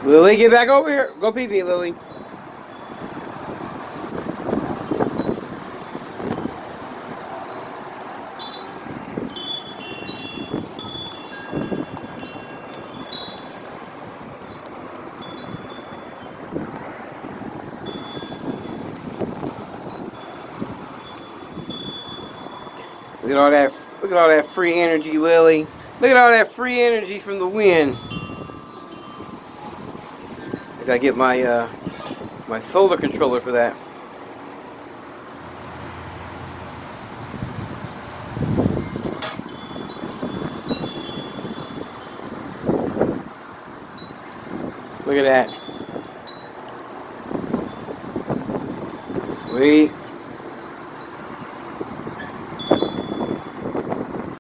Lily, get back over here. Go pee pee, Lily. Look at all that free energy, Lily. Look at all that free energy from the wind. I gotta get my my solar controller for that. Look at that. Sweet.